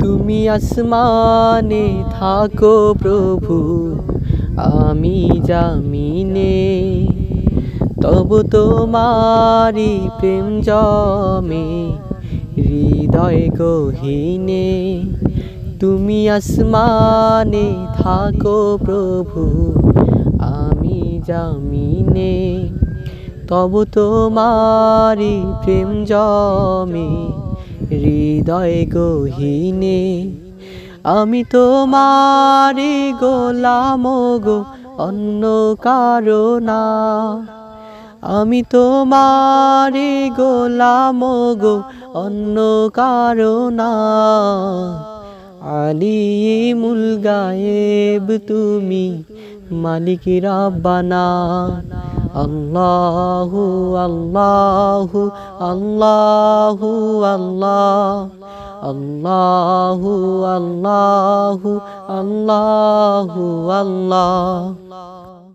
তুমি আসমানে থাকো প্রভু, আমি জামিনে। তবু তোমারি প্রেম জমে হৃদয় গহীনে। তুমি আসমানে থাকো প্রভু, আমি জামিনে। তবু তোমারি প্রেম জমে হৃদয় গহীনে। আমি তোমারি গোলাম গো, অন্য কারো না। আমি তোমারি গোলাম গো, অন্য কারো না। আলিমুল গায়েব তুমি, মালিক রাব্বানা। আল্লাহু আল্লাহু আল্লাহু আল্লাহ, আল্লাহু আল্লাহু আল্লাহু আল্লাহ।